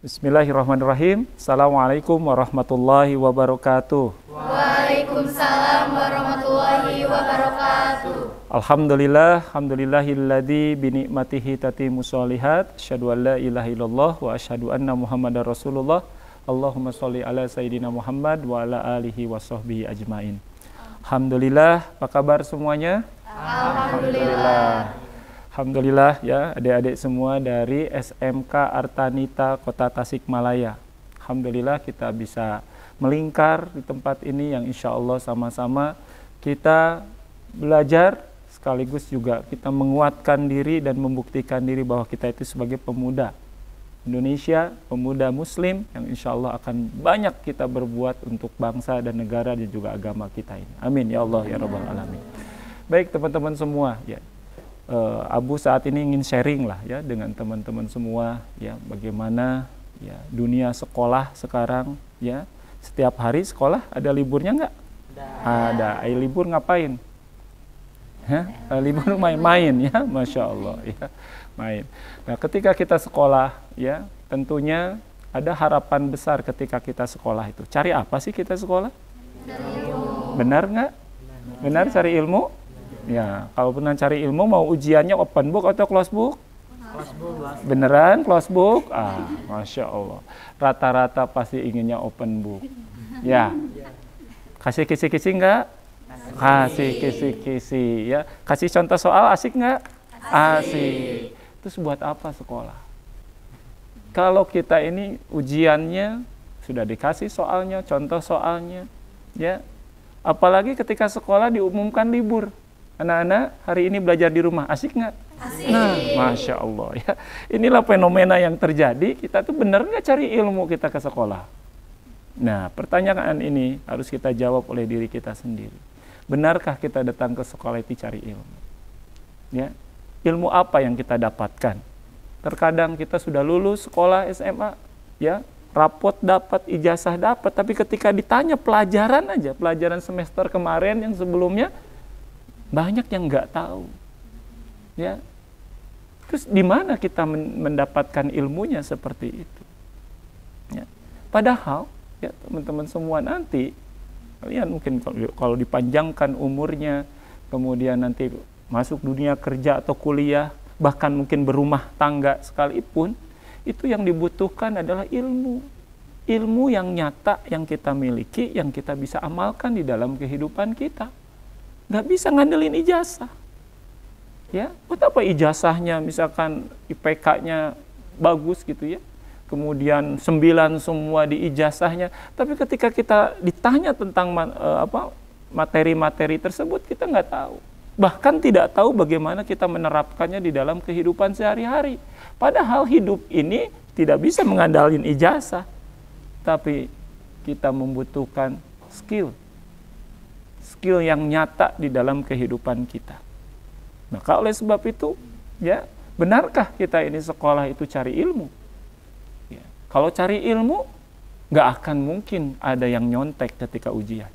Bismillahirrahmanirrahim. Assalamualaikum warahmatullahi wabarakatuh. Waalaikumsalam warahmatullahi wabarakatuh. Alhamdulillahilladzi binikmatihi tatimmus sholihat. Asyhadu an la ilaha illallah wa asyhadu anna Muhammadar Rasulullah. Allahumma sholli ala sayyidina Muhammad wa ala alihi wa sahbihi ajmain. Alhamdulillah, apa kabar semuanya? Alhamdulillah ya, adik-adik semua dari SMK Artanita Kota Tasikmalaya. Alhamdulillah kita bisa melingkar di tempat ini yang insya Allah sama-sama kita belajar sekaligus juga kita menguatkan diri dan membuktikan diri bahwa kita itu sebagai pemuda Indonesia, pemuda Muslim yang insya Allah akan banyak kita berbuat untuk bangsa dan negara dan juga agama kita ini. Amin ya Allah ya Rabbal Alamin. Baik teman-teman semua ya. Abu saat ini ingin sharing lah ya dengan teman-teman semua ya bagaimana ya dunia sekolah sekarang ya. Setiap hari sekolah ada liburnya nggak? Ada. Libur ngapain? Libur main-main ya, Masya Allah ya, main. Nah ketika kita sekolah ya tentunya ada harapan besar ketika kita sekolah itu. Cari apa sih kita sekolah? Benar nggak? Benar cari ilmu? Ya, kalau benar cari ilmu mau ujiannya open book atau close book? Beneran close book? Masya Allah. Rata-rata pasti inginnya open book. Ya. Kasih kisi-kisi enggak? Kasih kisi-kisi ya. Kasih contoh soal asik enggak? Asik. Terus buat apa sekolah? Kalau kita ini ujiannya sudah dikasih soalnya, contoh soalnya, ya. Apalagi ketika sekolah diumumkan libur. Anak-anak hari ini belajar di rumah, asik nggak? Asik. Nah, Masya Allah ya. Inilah fenomena yang terjadi, kita tuh benar nggak cari ilmu kita ke sekolah? Nah, pertanyaan ini harus kita jawab oleh diri kita sendiri. Benarkah kita datang ke sekolah itu cari ilmu? Ya, ilmu apa yang kita dapatkan? Terkadang kita sudah lulus sekolah SMA, ya, rapot dapat, ijazah dapat, tapi ketika ditanya pelajaran aja, pelajaran semester kemarin yang sebelumnya, banyak yang nggak tahu, ya. Terus di mana kita mendapatkan ilmunya seperti itu? Ya. Padahal, ya teman-teman semua nanti, kalian mungkin kalau dipanjangkan umurnya, kemudian nanti masuk dunia kerja atau kuliah, bahkan mungkin berumah tangga sekalipun, itu yang dibutuhkan adalah ilmu. Ilmu yang nyata yang kita miliki, yang kita bisa amalkan di dalam kehidupan kita. Nggak bisa ngandelin ijazah. Ya, buat apa ijazahnya misalkan IPK-nya bagus gitu ya. Kemudian 9 semua di ijazahnya, tapi ketika kita ditanya tentang materi-materi tersebut kita nggak tahu. Bahkan tidak tahu bagaimana kita menerapkannya di dalam kehidupan sehari-hari. Padahal hidup ini tidak bisa mengandalkan ijazah. Tapi kita membutuhkan skill yang nyata di dalam kehidupan kita. Maka oleh sebab itu, ya, benarkah kita ini sekolah itu cari ilmu? Ya, kalau cari ilmu, nggak akan mungkin ada yang nyontek ketika ujian.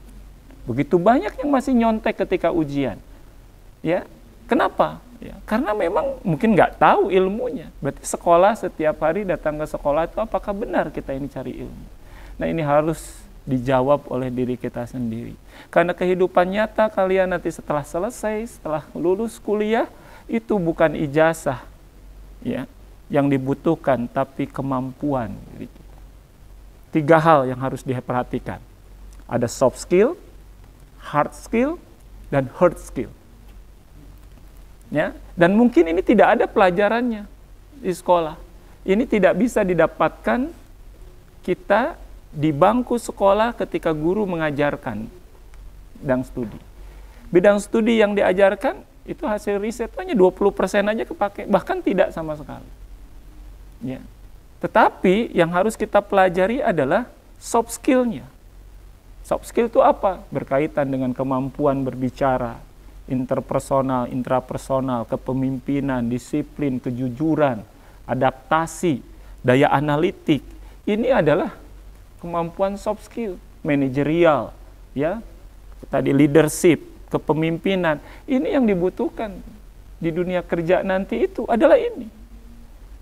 Begitu banyak yang masih nyontek ketika ujian. Ya, kenapa? Ya, karena memang mungkin nggak tahu ilmunya. Berarti sekolah setiap hari datang ke sekolah itu apakah benar kita ini cari ilmu? Nah ini harus dijawab oleh diri kita sendiri. Karena kehidupan nyata kalian nanti setelah selesai, setelah lulus kuliah, itu bukan ijazah ya, yang dibutuhkan, tapi kemampuan. 3 hal yang harus diperhatikan. Ada soft skill, hard skill, dan hard skill. Ya, dan mungkin ini tidak ada pelajarannya di sekolah. Ini tidak bisa didapatkan kita di bangku sekolah ketika guru mengajarkan bidang studi. Bidang studi yang diajarkan itu hasil riset hanya 20% aja kepake, bahkan tidak sama sekali. Ya. Tetapi yang harus kita pelajari adalah soft skill-nya. Soft skill itu apa? Berkaitan dengan kemampuan berbicara, interpersonal, intrapersonal, kepemimpinan, disiplin, kejujuran, adaptasi, daya analitik. Ini adalah kemampuan soft skill, manajerial, ya, tadi leadership, kepemimpinan. Ini yang dibutuhkan di dunia kerja nanti itu adalah ini.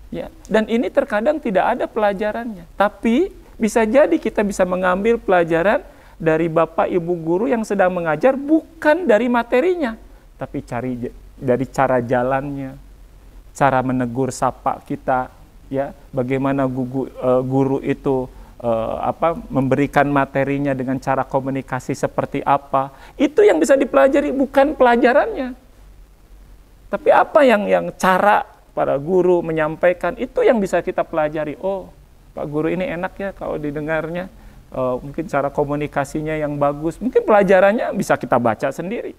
Ya, dan ini terkadang tidak ada pelajarannya. Tapi bisa jadi kita bisa mengambil pelajaran dari Bapak Ibu guru yang sedang mengajar bukan dari materinya, tapi dari cara jalannya, cara menegur sapa kita, ya, bagaimana guru itu memberikan materinya dengan cara komunikasi seperti apa. Itu yang bisa dipelajari, bukan pelajarannya. Tapi apa yang cara para guru menyampaikan, itu yang bisa kita pelajari. Oh, Pak Guru ini enak ya kalau didengarnya, mungkin cara komunikasinya yang bagus, mungkin pelajarannya bisa kita baca sendiri.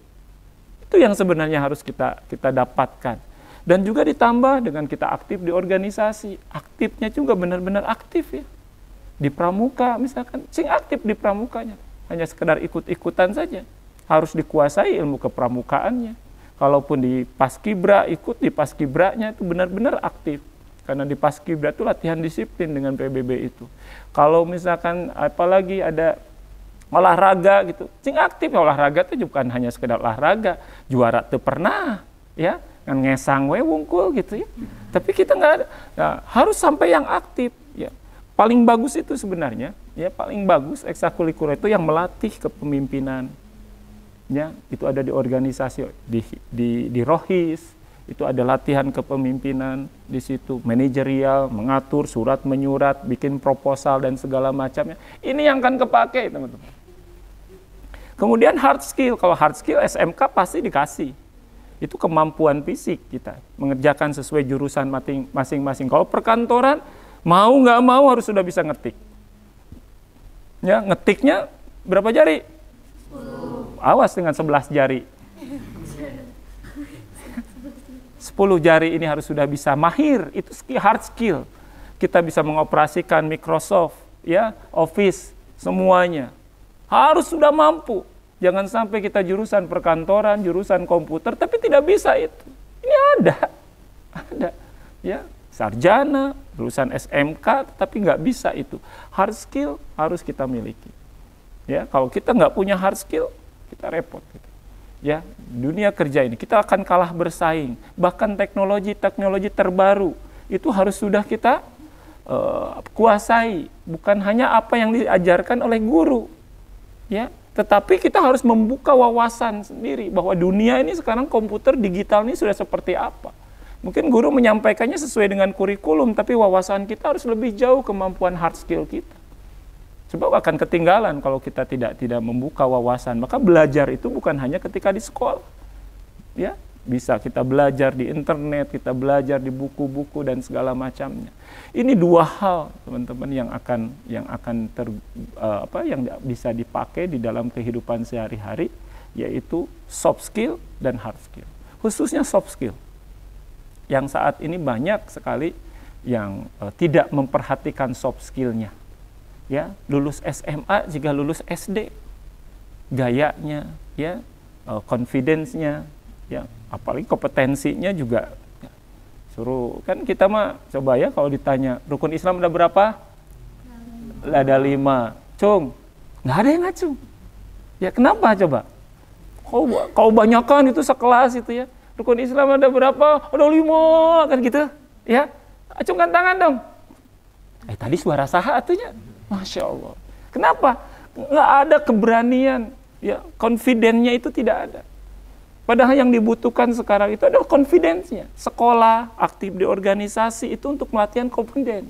Itu yang sebenarnya harus kita dapatkan. Dan juga ditambah dengan kita aktif di organisasi, aktifnya juga benar-benar aktif ya. Di pramuka misalkan, sing aktif di pramukanya, hanya sekedar ikut-ikutan saja. Harus dikuasai ilmu kepramukaannya. Kalaupun di paskibra, ikut di paskibranya itu benar-benar aktif. Karena di paskibra itu latihan disiplin dengan PBB itu. Kalau misalkan apalagi ada olahraga gitu, sing aktif. Olahraga itu bukan hanya sekedar olahraga, juara itu pernah, ya, kan ngesang we wungkul gitu ya. Tapi kita nggak ada, nah, harus sampai yang aktif. Ya. Paling bagus itu sebenarnya, ya paling bagus ekstrakurikuler itu yang melatih kepemimpinan. Ya, itu ada di organisasi, di Rohis, itu ada latihan kepemimpinan di situ, manajerial, mengatur, surat menyurat, bikin proposal dan segala macamnya. Ini yang akan kepake, teman-teman. Kemudian hard skill, kalau hard skill SMK pasti dikasih. Itu kemampuan fisik kita, mengerjakan sesuai jurusan masing-masing. Kalau perkantoran, mau nggak mau harus sudah bisa ngetik. Ya, ngetiknya berapa jari? Awas dengan 11 jari. 10 jari ini harus sudah bisa mahir, itu hard skill. Kita bisa mengoperasikan Microsoft, ya, Office, semuanya. Harus sudah mampu. Jangan sampai kita jurusan perkantoran, jurusan komputer, tapi tidak bisa itu. Ini ada. Ya, sarjana, lulusan SMK, tapi nggak bisa itu. Hard skill harus kita miliki. Ya, kalau kita nggak punya hard skill, kita repot gitu. Ya, dunia kerja ini kita akan kalah bersaing. Bahkan teknologi terbaru itu harus sudah kita kuasai, bukan hanya apa yang diajarkan oleh guru. Ya, tetapi kita harus membuka wawasan sendiri bahwa dunia ini sekarang komputer digital ini sudah seperti apa. Mungkin guru menyampaikannya sesuai dengan kurikulum, tapi wawasan kita harus lebih jauh kemampuan hard skill kita. Sebab akan ketinggalan kalau kita tidak membuka wawasan. Maka belajar itu bukan hanya ketika di sekolah. Ya, bisa kita belajar di internet, kita belajar di buku-buku dan segala macamnya. Ini dua hal, teman-teman, yang bisa dipakai di dalam kehidupan sehari-hari, yaitu soft skill dan hard skill. Khususnya soft skill. Yang saat ini banyak sekali yang tidak memperhatikan soft skill-nya. Ya, lulus SMA jika lulus SD, gayanya, ya, confidence-nya, ya, apalagi kompetensinya juga. Ya. Suruh, kan kita mah coba ya kalau ditanya rukun Islam ada berapa? Ada 5. Cung, nggak ada yang ngacung. Ya kenapa coba? Kau banyakan itu sekelas itu ya. Rukun Islam ada berapa? Ada 5 kan gitu. Ya, acungkan tangan dong. Tadi suara saha atunya. Masya Allah. Kenapa? Nggak ada keberanian, ya, confidence-nya itu tidak ada. Padahal yang dibutuhkan sekarang itu adalah confidence-nya. Sekolah, aktif di organisasi itu untuk pelatihan confidence.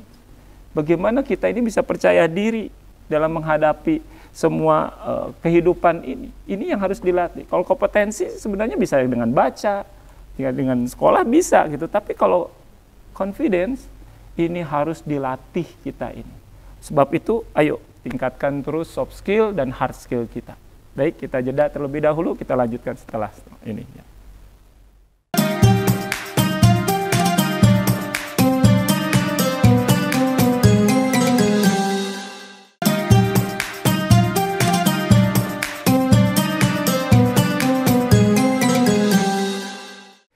Bagaimana kita ini bisa percaya diri dalam menghadapi semua kehidupan ini. Ini yang harus dilatih. Kalau kompetensi sebenarnya bisa dengan baca, dengan sekolah bisa gitu. Tapi kalau confidence, ini harus dilatih kita ini. Sebab itu, ayo tingkatkan terus soft skill dan hard skill kita. Baik, kita jeda terlebih dahulu, kita lanjutkan setelah ini.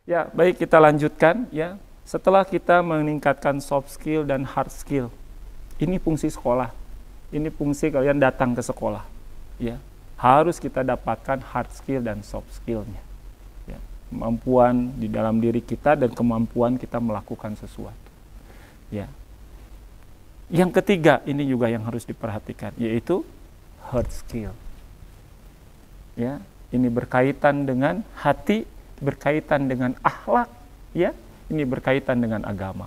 Ya, baik, kita lanjutkan ya. Setelah kita meningkatkan soft skill dan hard skill, ini fungsi sekolah. Ini fungsi kalian datang ke sekolah. Ya, harus kita dapatkan hard skill dan soft skill-nya. Ya, kemampuan di dalam diri kita dan kemampuan kita melakukan sesuatu. Ya. Yang ketiga, ini juga yang harus diperhatikan, yaitu hard skill. Ya, ini berkaitan dengan hati, berkaitan dengan akhlak, ya. Ini berkaitan dengan agama.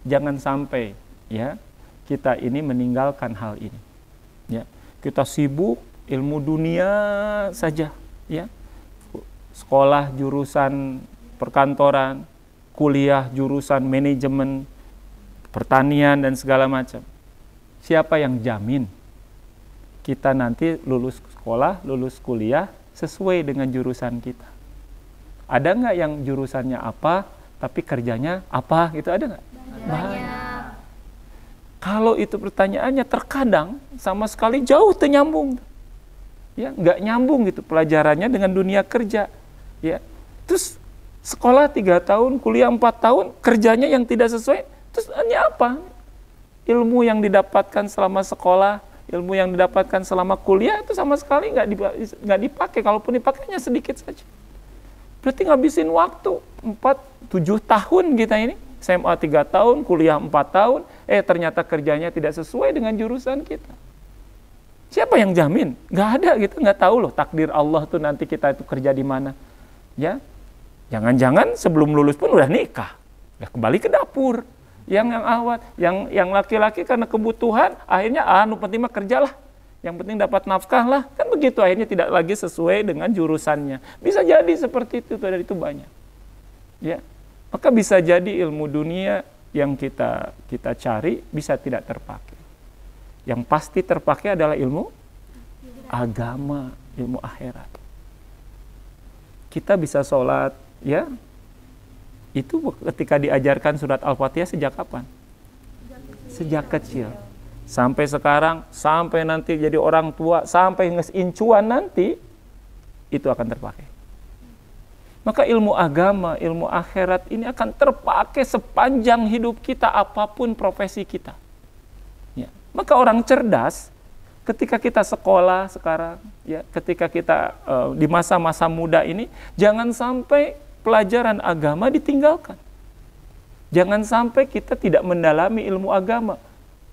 Jangan sampai ya kita ini meninggalkan hal ini. Ya, kita sibuk ilmu dunia saja, ya. Sekolah jurusan perkantoran, kuliah jurusan manajemen, pertanian dan segala macam. Siapa yang jamin kita nanti lulus sekolah, lulus kuliah sesuai dengan jurusan kita? Ada nggak yang jurusannya apa, tapi kerjanya apa, gitu, ada nggak? Banyak. Kalau itu pertanyaannya, terkadang sama sekali jauh ternyambung. Ya, nggak nyambung gitu pelajarannya dengan dunia kerja. Ya, terus sekolah 3 tahun, kuliah 4 tahun, kerjanya yang tidak sesuai, terus hanya apa? Ilmu yang didapatkan selama sekolah, ilmu yang didapatkan selama kuliah itu sama sekali nggak dipakai, kalaupun dipakainya sedikit saja. Berarti ngabisin waktu 4-7 tahun kita ini, SMA 3 tahun, kuliah 4 tahun, ternyata kerjanya tidak sesuai dengan jurusan kita. Siapa yang jamin? Nggak ada gitu, nggak tahu loh takdir Allah tuh nanti kita itu kerja di mana. Ya, jangan-jangan sebelum lulus pun udah nikah, udah kembali ke dapur. Yang awat, yang laki-laki karena kebutuhan, akhirnya penting mah kerjalah. Yang penting dapat nafkah lah, kan begitu, akhirnya tidak lagi sesuai dengan jurusannya. Bisa jadi seperti itu, dan itu banyak. Ya, maka bisa jadi ilmu dunia yang kita cari bisa tidak terpakai. Yang pasti terpakai adalah ilmu agama, ilmu akhirat. Kita bisa sholat, ya, itu ketika diajarkan surat Al-Fatihah sejak kapan? Sejak kecil. Sampai sekarang, sampai nanti jadi orang tua, sampai ngesincuan nanti, itu akan terpakai. Maka ilmu agama, ilmu akhirat ini akan terpakai sepanjang hidup kita, apapun profesi kita. Ya. Maka orang cerdas, ketika kita sekolah sekarang, ya, ketika kita di masa-masa muda ini, jangan sampai pelajaran agama ditinggalkan. Jangan sampai kita tidak mendalami ilmu agama.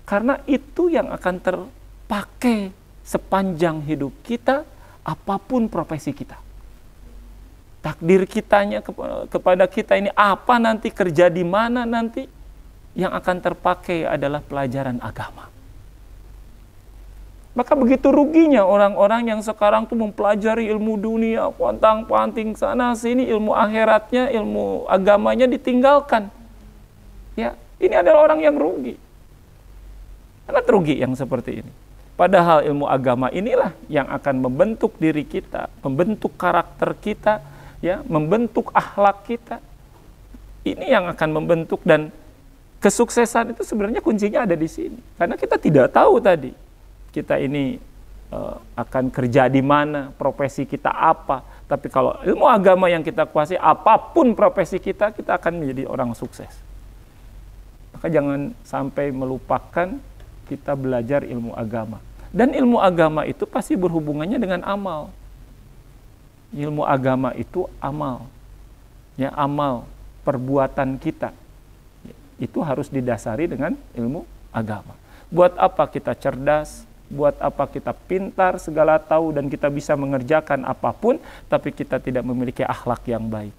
Karena itu yang akan terpakai sepanjang hidup kita, apapun profesi kita. Takdir kitanya kepada kita ini apa nanti, kerja di mana nanti, yang akan terpakai adalah pelajaran agama. Maka begitu ruginya orang-orang yang sekarang tuh mempelajari ilmu dunia, pontang-panting sana sini, ilmu akhiratnya, ilmu agamanya ditinggalkan. Ya, ini adalah orang yang rugi. Sangat rugi yang seperti ini. Padahal ilmu agama inilah yang akan membentuk diri kita, membentuk karakter kita, ya, membentuk akhlak kita. Ini yang akan membentuk, dan kesuksesan itu sebenarnya kuncinya ada di sini. Karena kita tidak tahu tadi kita ini akan kerja di mana, profesi kita apa. Tapi kalau ilmu agama yang kita kuasai, apapun profesi kita, kita akan menjadi orang sukses. Maka jangan sampai melupakan kita belajar ilmu agama. Dan ilmu agama itu pasti berhubungannya dengan amal. Ilmu agama itu amal. Ya, amal perbuatan kita. Itu harus didasari dengan ilmu agama. Buat apa kita cerdas, buat apa kita pintar, segala tahu, dan kita bisa mengerjakan apapun, tapi kita tidak memiliki akhlak yang baik.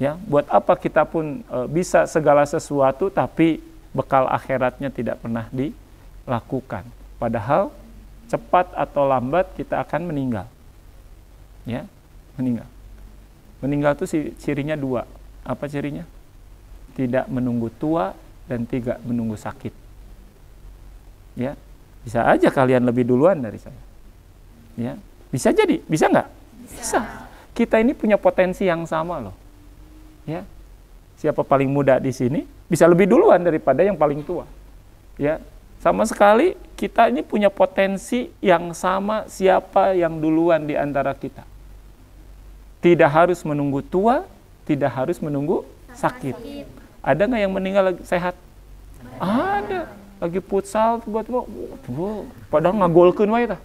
Ya, buat apa kita pun bisa segala sesuatu, tapi bekal akhiratnya tidak pernah dilakukan. Padahal cepat atau lambat kita akan meninggal. Ya, meninggal. Meninggal itu cirinya 2. Apa cirinya? Tidak menunggu tua dan tidak menunggu sakit. Ya, bisa aja kalian lebih duluan dari saya. Ya, bisa jadi, bisa nggak? Bisa. Kita ini punya potensi yang sama loh. Ya, siapa paling muda di sini bisa lebih duluan daripada yang paling tua. Ya, sama sekali kita ini punya potensi yang sama, siapa yang duluan di antara kita. Tidak harus menunggu tua, tidak harus menunggu sakit. Ada nggak yang meninggal lagi sehat? Ada. Lagi futsal tiba-tiba, padahal ngagolkeun wae tah.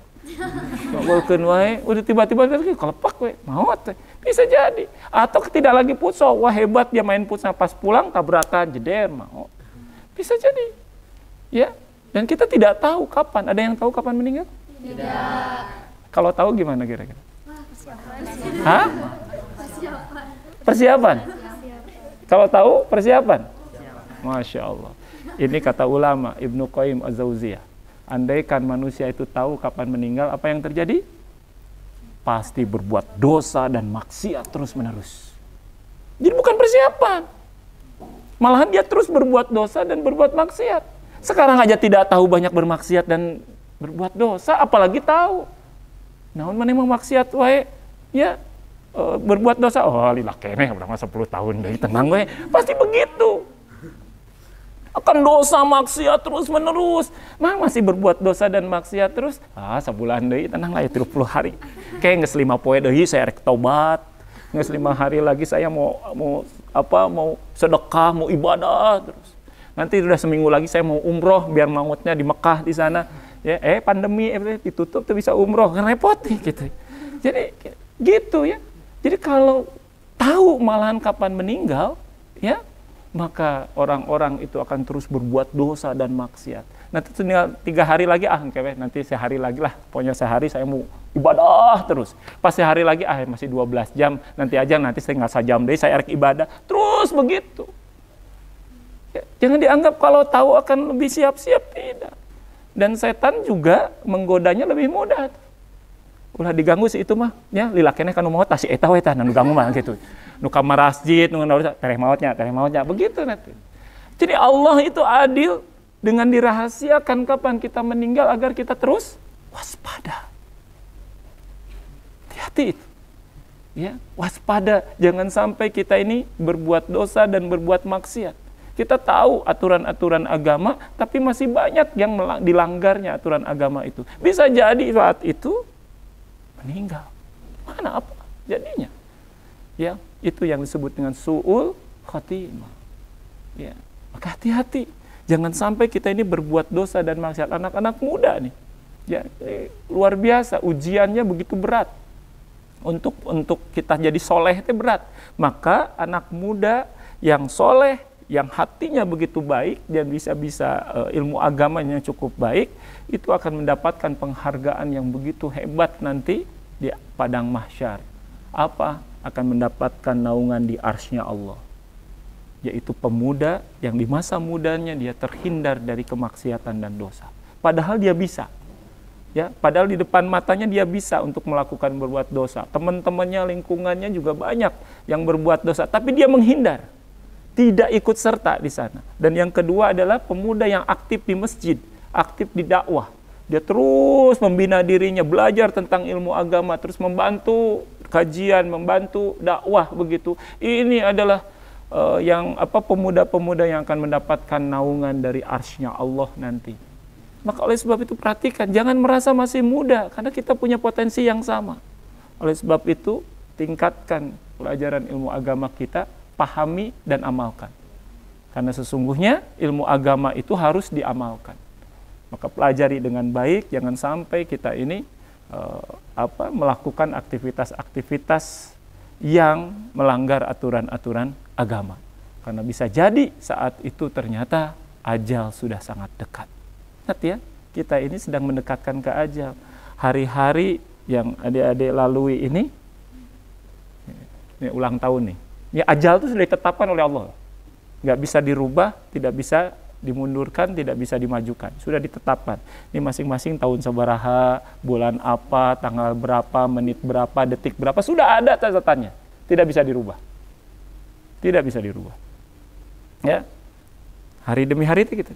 Ngagolkeun wae, udah tiba-tiba kelepak we, maot teh. Bisa jadi. Atau tidak lagi futsal, wah hebat dia main futsal, pas pulang tabrakan jeder, maot. Bisa jadi. Ya. Dan kita tidak tahu kapan. Ada yang tahu kapan meninggal? Tidak. Kalau tahu gimana kira-kira? Persiapan. Hah? Persiapan. Kalau tahu persiapan. Masya Allah. Ini kata ulama Ibnu Qayyim Az-Zauziyah. Andaikan manusia itu tahu kapan meninggal, apa yang terjadi? Pasti berbuat dosa dan maksiat terus-menerus. Jadi bukan persiapan. Malahan dia terus berbuat dosa dan berbuat maksiat. Sekarang aja tidak tahu banyak bermaksiat dan berbuat dosa, apalagi tahu. Namun mana emang maksiat wae, ya berbuat dosa. Oh, lilah keneh berapa 10 tahun dari tenang wae. Pasti begitu. Akan dosa maksiat terus menerus. Masih berbuat dosa dan maksiat terus. Sebulan deui tenang lah ya 30 hari. Kayak geus 5 poe deui saya rek tobat. Geus 5 hari lagi saya mau sedekah, mau ibadah terus. Nanti udah seminggu lagi saya mau umroh biar mautnya di Mekah di sana. Ya, pandemi ditutup tuh bisa umroh, kan repot nih gitu. Jadi gitu ya. Jadi kalau tahu malahan kapan meninggal, ya, maka orang-orang itu akan terus berbuat dosa dan maksiat. Nanti tinggal 3 hari lagi, nanti sehari lagi lah, pokoknya sehari saya mau ibadah terus. Pas sehari lagi, masih 12 jam, nanti tinggal sejam deh saya rek ibadah. Terus begitu. Ya, jangan dianggap kalau tahu akan lebih siap-siap, tidak. Dan setan juga menggodanya lebih mudah. Ulah diganggu sih itu mah, ya lilakeneh kanu maot tah si eta we tah nu ganggu mah gitu. Nu ka masjid, nu tereh mautnya, begitu nanti. Jadi Allah itu adil dengan dirahasiakan kapan kita meninggal agar kita terus waspada. Hati-hati itu. Ya, waspada, jangan sampai kita ini berbuat dosa dan berbuat maksiat. Kita tahu aturan-aturan agama, tapi masih banyak yang dilanggarnya aturan agama itu. Bisa jadi saat itu meninggal. Mana apa jadinya? Ya, itu yang disebut dengan su'ul khatimah. Ya, maka hati-hati. Jangan sampai kita ini berbuat dosa dan maksiat. Anak-anak muda nih, ya, luar biasa. Ujiannya begitu berat. Untuk kita jadi soleh itu berat. Maka anak muda yang soleh, yang hatinya begitu baik dan bisa ilmu agamanya cukup baik, itu akan mendapatkan penghargaan yang begitu hebat nanti di padang mahsyar. Apa? Akan mendapatkan naungan di arsy-Nya Allah. Yaitu pemuda yang di masa mudanya dia terhindar dari kemaksiatan dan dosa. Padahal dia bisa. Ya, padahal di depan matanya dia bisa untuk melakukan berbuat dosa. Teman-temannya, lingkungannya juga banyak yang berbuat dosa, tapi dia menghindar. Tidak ikut serta di sana. Dan yang kedua adalah pemuda yang aktif di masjid, aktif di dakwah. Dia terus membina dirinya, belajar tentang ilmu agama, terus membantu kajian, membantu dakwah begitu. Ini adalah pemuda-pemuda yang akan mendapatkan naungan dari arsy-Nya Allah nanti. Maka oleh sebab itu perhatikan, jangan merasa masih muda, karena kita punya potensi yang sama. Oleh sebab itu, tingkatkan pelajaran ilmu agama kita, pahami dan amalkan. Karena sesungguhnya ilmu agama itu harus diamalkan. Maka pelajari dengan baik, jangan sampai kita ini melakukan aktivitas-aktivitas yang melanggar aturan-aturan agama. Karena bisa jadi saat itu ternyata ajal sudah sangat dekat. Ingat ya, kita ini sedang mendekatkan ke ajal. Hari-hari yang adik-adik lalui ini ulang tahun nih. Ya, ajal itu sudah ditetapkan oleh Allah. Nggak bisa dirubah, tidak bisa dimundurkan, tidak bisa dimajukan. Sudah ditetapkan. Ini masing-masing tahun sabaraha, bulan apa, tanggal berapa, menit berapa, detik berapa, sudah ada catatannya. Tidak bisa dirubah. Tidak bisa dirubah. Ya. Hari demi hari itu gitu.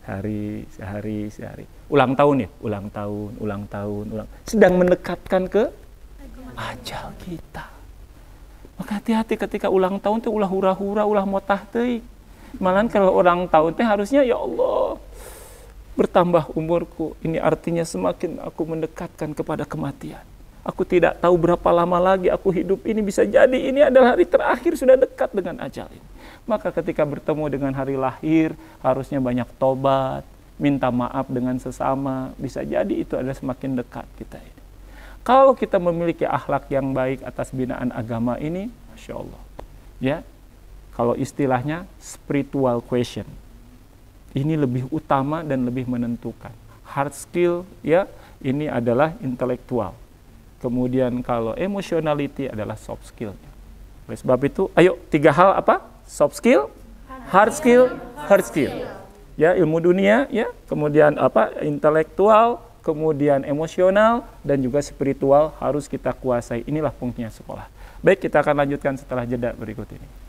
Sehari. Ulang tahun ya, ulang tahun. Sedang mendekatkan ke ajal kita. Maka hati-hati ketika ulang tahun itu ulah hura-hura, ulah motah teuing. Malahan kalau ulang tahun teh harusnya ya Allah bertambah umurku. Ini artinya semakin aku mendekatkan kepada kematian. Aku tidak tahu berapa lama lagi aku hidup ini, bisa jadi ini adalah hari terakhir, sudah dekat dengan ajal ini. Maka ketika bertemu dengan hari lahir, harusnya banyak tobat, minta maaf dengan sesama. Bisa jadi itu adalah semakin dekat kita ini. Kalau kita memiliki akhlak yang baik atas binaan agama ini, Masya Allah. Ya, kalau istilahnya spiritual question. Ini lebih utama dan lebih menentukan. Hard skill ya, ini adalah intelektual. Kemudian kalau emotionality adalah soft skill. Oleh sebab itu, ayo 3 hal apa? Soft skill, hard skill, hard skill. Ya, ilmu dunia ya, kemudian apa? Intelektual, kemudian emosional dan juga spiritual harus kita kuasai. Inilah fungsinya sekolah. Baik, kita akan lanjutkan setelah jeda berikut ini.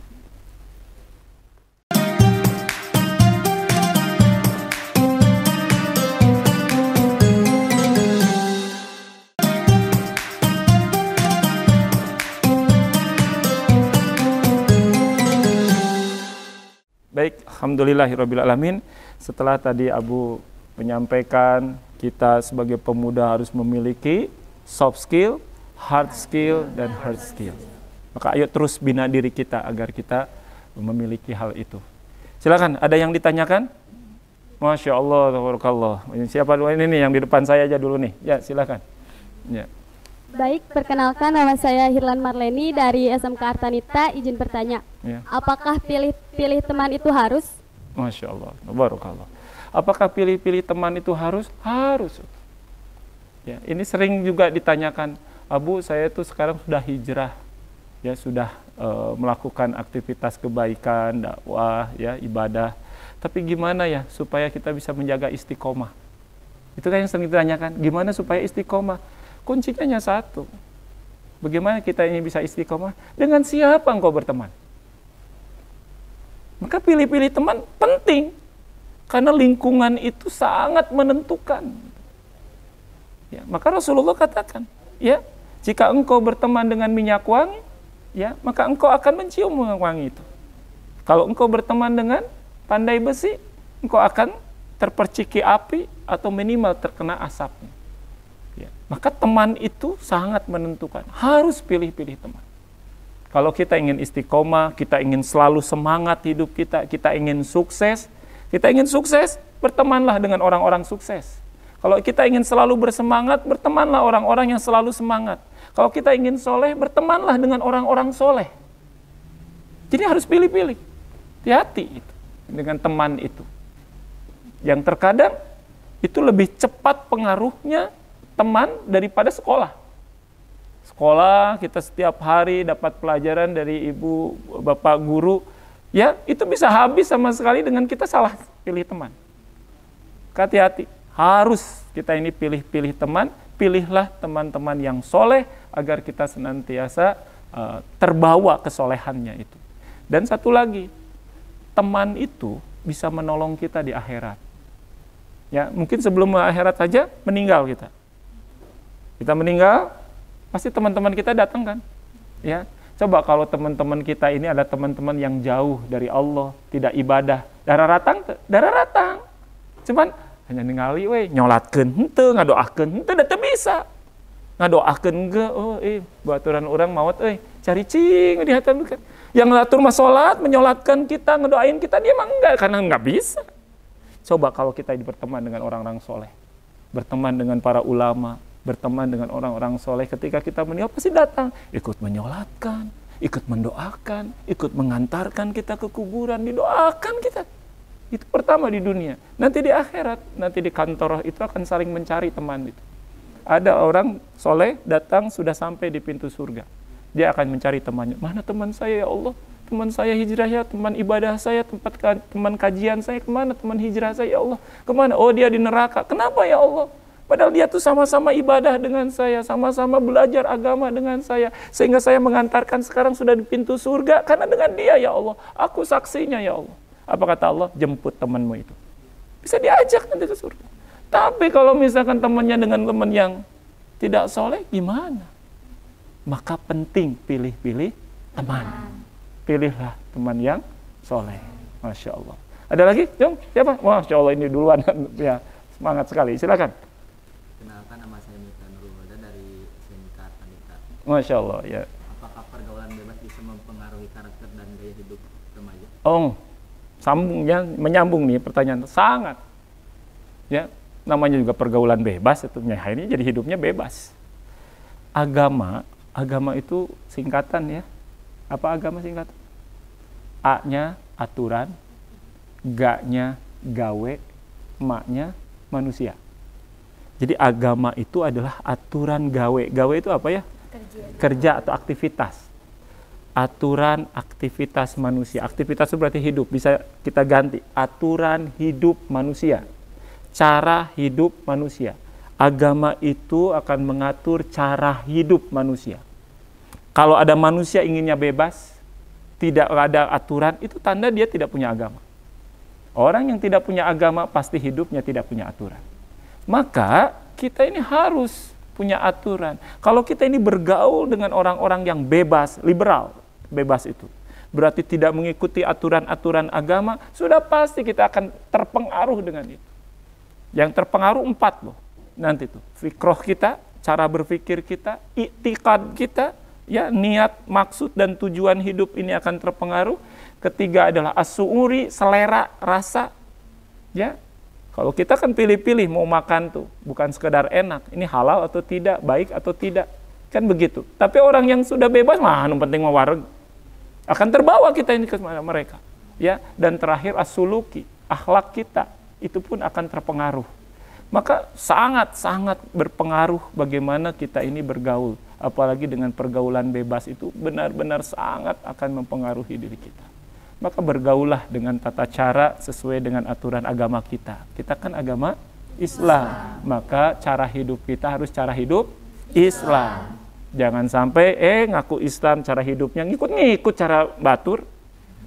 Baik, alhamdulillahirrabbilalamin. Setelah tadi Abu menyampaikan kita sebagai pemuda harus memiliki soft skill, hard skill, dan hard skill. Maka ayo terus bina diri kita agar kita memiliki hal itu. Silakan, ada yang ditanyakan? Masya Allah, tabarakallah. Siapa dua ini nih yang di depan saya aja dulu nih? Ya, silakan. Ya. Baik, perkenalkan nama saya Hirlan Marleni dari SMK Artanita. Izin bertanya, Ya. apakah pilih teman itu harus? Masya Allah, tabarakallah. Apakah pilih-pilih teman itu harus? Harus. Ya, ini sering juga ditanyakan, Abu, saya tuh sekarang sudah hijrah, ya sudah melakukan aktivitas kebaikan, dakwah, ya ibadah. Tapi gimana ya supaya kita bisa menjaga istiqomah? Itu kan yang sering ditanyakan. Gimana supaya istiqomah? Kuncinya hanya satu. Bagaimana kita ini bisa istiqomah? Dengan siapa engkau berteman? Maka pilih-pilih teman penting. Karena lingkungan itu sangat menentukan. Ya, maka Rasulullah katakan, ya, jika engkau berteman dengan minyak wangi, ya, maka engkau akan mencium minyak wangi itu. Kalau engkau berteman dengan pandai besi, engkau akan terperciki api atau minimal terkena asapnya. Ya, maka teman itu sangat menentukan. Harus pilih-pilih teman. Kalau kita ingin istiqomah, kita ingin selalu semangat hidup kita ingin sukses, bertemanlah dengan orang-orang sukses. Kalau kita ingin selalu bersemangat, bertemanlah orang-orang yang selalu semangat. Kalau kita ingin soleh, bertemanlah dengan orang-orang soleh. Jadi harus pilih-pilih. Hati-hati itu, dengan teman itu. Yang terkadang itu lebih cepat pengaruhnya teman daripada sekolah. Sekolah kita setiap hari dapat pelajaran dari ibu, bapak, guru. Ya, itu bisa habis sama sekali dengan kita salah pilih teman. Hati-hati, harus kita ini pilih-pilih teman, pilihlah teman-teman yang soleh agar kita senantiasa terbawa kesolehannya itu. Dan satu lagi, teman itu bisa menolong kita di akhirat. Ya, mungkin sebelum akhirat saja meninggal kita. Kita meninggal, pasti teman-teman kita datang kan? Ya. Coba kalau teman-teman kita ini ada teman-teman yang jauh dari Allah, tidak ibadah, darah ratang. Cuman hanya ningali we nyolatkeun henteu, ngadoakeun henteu da teu bisa. Ngadoakeun ge baturan urang maot cari cing di hatan kan. Yang ngatur mah salat, menyolatkan kita, ngedoain kita, dia mah enggak karena enggak bisa. Coba kalau kita berteman dengan orang-orang soleh, berteman dengan para ulama, berteman dengan orang-orang soleh, ketika kita meninggal pasti datang, ikut menyolatkan, ikut mendoakan, ikut mengantarkan kita ke kuburan, didoakan kita. Itu pertama di dunia. Nanti di akhirat, nanti di kantor itu akan saling mencari teman itu. Ada orang soleh datang sudah sampai di pintu surga. Dia akan mencari temannya. Mana teman saya ya Allah? Teman saya hijrah ya, teman ibadah saya, teman kajian saya, kemana teman hijrah saya ya Allah? Kemana? Oh dia di neraka. Kenapa ya Allah? Padahal dia tuh sama-sama ibadah dengan saya, sama-sama belajar agama dengan saya. Sehingga saya mengantarkan sekarang sudah di pintu surga. Karena dengan dia ya Allah, aku saksinya ya Allah. Apa kata Allah? Jemput temanmu itu. Bisa diajak nanti ke surga. Tapi kalau misalkan temannya dengan teman yang tidak soleh, gimana? Maka penting pilih-pilih teman. Pilihlah teman yang soleh. Masya Allah. Ada lagi? Jom, siapa? Masya Allah ini duluan. Ya, semangat sekali. Silakan. Kenalkan, nama saya Mita Nurulhuda dari SMK Artanita. Masya Allah, ya. Apakah pergaulan bebas bisa mempengaruhi karakter dan gaya hidup remaja? Oh, sambungnya, menyambung nih pertanyaan. Sangat. Ya, namanya juga pergaulan bebas. Itu ini jadi hidupnya bebas. Agama itu singkatan ya. Apa agama singkatan? A-nya aturan, G-nya gawe maknya manusia. Jadi agama itu adalah aturan gawe. Gawe itu apa ya? Kerja atau aktivitas. Aturan aktivitas manusia. Aktivitas itu berarti hidup. Bisa kita ganti. Aturan hidup manusia. Cara hidup manusia. Agama itu akan mengatur cara hidup manusia. Kalau ada manusia inginnya bebas, tidak ada aturan, itu tanda dia tidak punya agama. Orang yang tidak punya agama pasti hidupnya tidak punya aturan. Maka kita ini harus punya aturan. Kalau kita ini bergaul dengan orang-orang yang bebas, liberal, bebas itu berarti tidak mengikuti aturan-aturan agama, sudah pasti kita akan terpengaruh dengan itu. Yang terpengaruh 4 loh. Nanti tuh, fikroh kita, cara berpikir kita, iktikad kita, ya, niat, maksud dan tujuan hidup ini akan terpengaruh. Ketiga adalah as-su'uri, selera, rasa. Ya. Kalau kita kan pilih-pilih mau makan tuh, bukan sekedar enak, ini halal atau tidak, baik atau tidak. Kan begitu. Tapi orang yang sudah bebas, yang penting mau wareg. Akan terbawa kita ini ke mereka. Ya, dan terakhir as-suluki, akhlak kita itu pun akan terpengaruh. Maka sangat-sangat berpengaruh bagaimana kita ini bergaul. Apalagi dengan pergaulan bebas itu benar-benar sangat akan mempengaruhi diri kita. Maka bergaullah dengan tata cara sesuai dengan aturan agama kita. Kita kan agama Islam. Maka cara hidup kita harus cara hidup Islam. Jangan sampai ngaku Islam cara hidupnya ngikut-ngikut cara batur.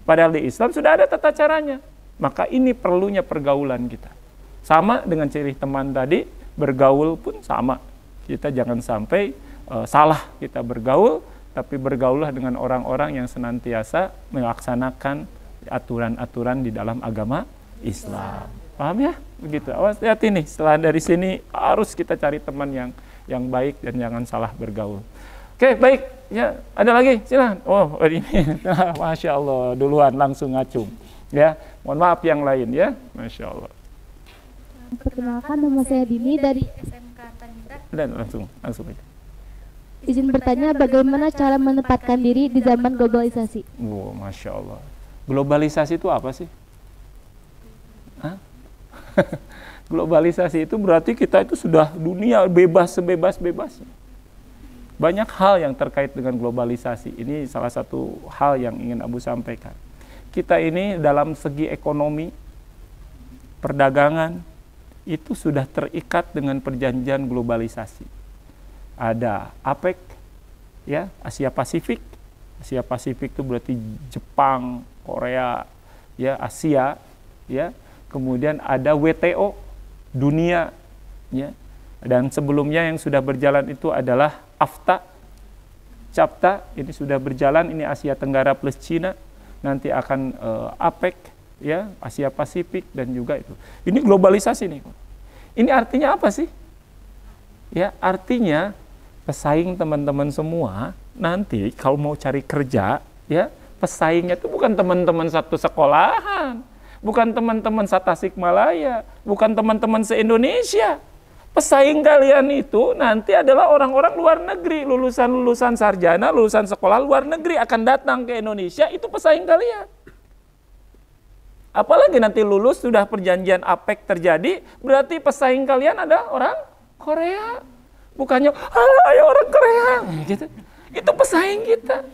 Padahal di Islam sudah ada tata caranya. Maka ini perlunya pergaulan kita. Sama dengan ciri teman tadi, bergaul pun sama. Kita jangan sampai salah kita bergaul, tapi bergaullah dengan orang-orang yang senantiasa melaksanakan aturan-aturan di dalam agama Islam. Paham ya? Begitu. Awas hati nih, setelah dari sini harus kita cari teman yang baik dan jangan salah bergaul. Oke, baik. Ya, ada lagi? Silakan. Oh, ini. Masya Allah, duluan langsung ngacung. Ya, mohon maaf yang lain ya. Masya Allah. Perkenalkan, nama saya Dini dari SMK Artanita. Dan langsung aja. izin bertanya bagaimana cara menempatkan diri di zaman globalisasi. Wow, Masya Allah. Globalisasi itu apa sih? Hah? Globalisasi itu berarti kita itu sudah dunia bebas sebebas-bebasnya. Banyak hal yang terkait dengan globalisasi. Ini salah satu hal yang ingin Abu sampaikan. Kita ini dalam segi ekonomi, perdagangan, itu sudah terikat dengan perjanjian globalisasi. Ada APEC, ya, Asia Pasifik. Asia Pasifik itu berarti Jepang, Korea, ya, Asia, ya. Kemudian ada WTO, dunia, ya. Dan sebelumnya yang sudah berjalan itu adalah AFTA, CAPTA, ini sudah berjalan, ini Asia Tenggara plus Cina, nanti akan APEC, ya, Asia Pasifik dan juga itu. Ini globalisasi nih. Ini artinya apa sih? Ya, artinya pesaing teman-teman semua nanti kalau mau cari kerja, ya, pesaingnya itu bukan teman-teman satu sekolahan, bukan teman-teman se-Tasikmalaya, bukan teman-teman se-Indonesia. Pesaing kalian itu nanti adalah orang-orang luar negeri, lulusan-lulusan sarjana, lulusan sekolah luar negeri akan datang ke Indonesia, itu pesaing kalian. Apalagi nanti lulus sudah perjanjian APEC terjadi, berarti pesaing kalian ada orang Korea. Bukannya, ya orang Korea, gitu. Itu pesaing kita.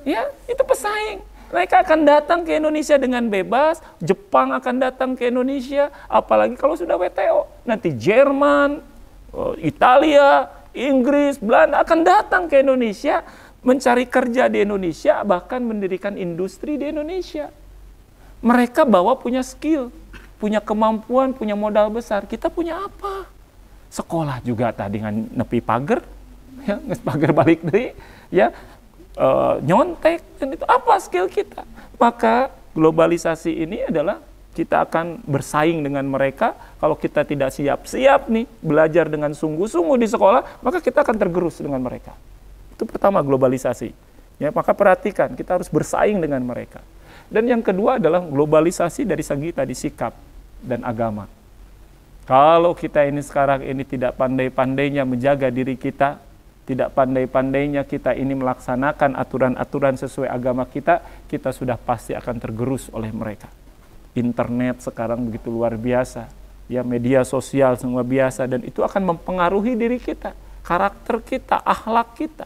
Ya, itu pesaing. Mereka akan datang ke Indonesia dengan bebas, Jepang akan datang ke Indonesia, apalagi kalau sudah WTO. Nanti Jerman, Italia, Inggris, Belanda akan datang ke Indonesia, mencari kerja di Indonesia, bahkan mendirikan industri di Indonesia. Mereka bawa punya skill, punya kemampuan, punya modal besar. Kita punya apa? Sekolah juga tadi dengan nepi pagar, ya, pagar balik deh, ya, nyontek, dan itu apa skill kita? Maka globalisasi ini adalah kita akan bersaing dengan mereka. Kalau kita tidak siap-siap nih belajar dengan sungguh-sungguh di sekolah, maka kita akan tergerus dengan mereka. Itu pertama globalisasi. Ya, maka perhatikan, kita harus bersaing dengan mereka. Dan yang kedua adalah globalisasi dari segi tadi sikap dan agama. Kalau kita ini sekarang ini tidak pandai-pandainya menjaga diri kita, tidak pandai-pandainya kita ini melaksanakan aturan-aturan sesuai agama kita, kita sudah pasti akan tergerus oleh mereka. internet sekarang begitu luar biasa. Ya, media sosial semua biasa, dan itu akan mempengaruhi diri kita, karakter kita, akhlak kita.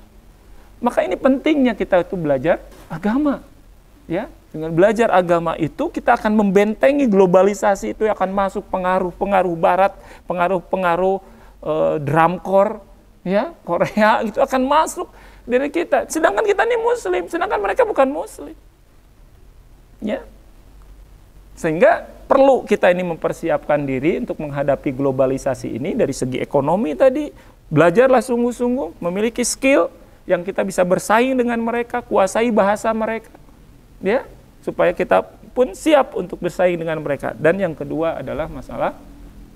Maka ini pentingnya kita itu belajar agama. Ya, dengan belajar agama itu kita akan membentengi globalisasi itu yang akan masuk pengaruh-pengaruh barat, pengaruh-pengaruh dramkor, ya, Korea itu akan masuk diri kita. Sedangkan kita ini muslim, sedangkan mereka bukan muslim. Ya. Sehingga perlu kita ini mempersiapkan diri untuk menghadapi globalisasi ini dari segi ekonomi tadi. Belajarlah sungguh-sungguh, memiliki skill yang kita bisa bersaing dengan mereka, kuasai bahasa mereka. Ya, supaya kita pun siap untuk bersaing dengan mereka. Dan yang kedua adalah masalah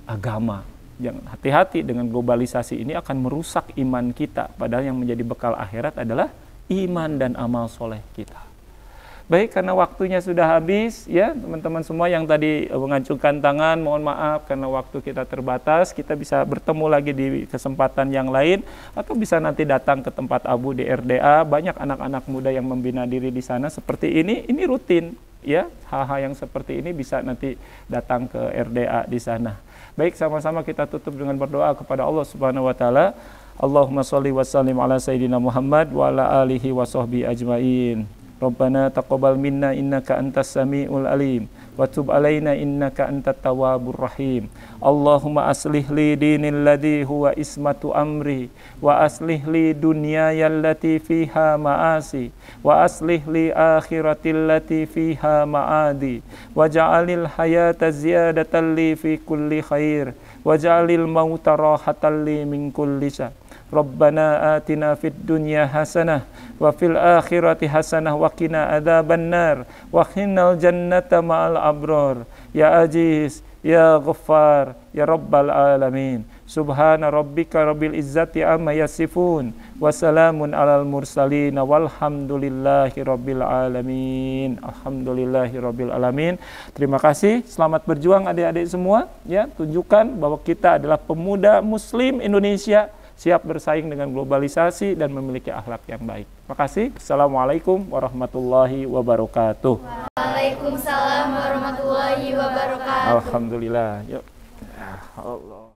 agama. Yang hati-hati dengan globalisasi ini akan merusak iman kita. Padahal yang menjadi bekal akhirat adalah iman dan amal soleh kita. Baik, karena waktunya sudah habis, ya teman-teman semua yang tadi mengacungkan tangan, mohon maaf karena waktu kita terbatas. Kita bisa bertemu lagi di kesempatan yang lain, atau bisa nanti datang ke tempat Abu di RDA. Banyak anak-anak muda yang membina diri di sana seperti ini rutin, ya. Hal-hal yang seperti ini bisa nanti datang ke RDA di sana. Baik, sama-sama kita tutup dengan berdoa kepada Allah Subhanahu wa taala. Allahumma shalli wa sallim ala sayyidina Muhammad wa ala alihi wa sahbihi ajmain. Rabbana taqabbal minna innaka antas samiul alim wa tub alaina innaka antat tawwabur rahim. Allahumma aslih li dinil ladzi huwa ismatu amri wa aslih li dunyaya allati fiha ma'asi wa aslih li akhiratil lati fiha ma'adi waj'alil hayata ziyadatan li fi kulli khair waj'alil mauta rahatan li min kulli syarr. Rabbana atina fid dunya hasanah wa fil akhirati hasanah wa qina adzabannar wa qinal jannata ma'al abrar. Ya Aziz, ya Ghaffar, ya Rabbal alamin. Subhana rabbika rabbil izzati amma yasifun wa salamun alal mursalin walhamdulillahi rabbil alamin. Alhamdulillahi rabbil alamin. Terima kasih, selamat berjuang adik-adik semua, ya. Tunjukkan bahwa kita adalah pemuda muslim Indonesia, siap bersaing dengan globalisasi dan memiliki akhlak yang baik. Terima kasih. Assalamualaikum warahmatullahi wabarakatuh. Waalaikumsalam warahmatullahi wabarakatuh. Alhamdulillah. Yuk. Ya Allah.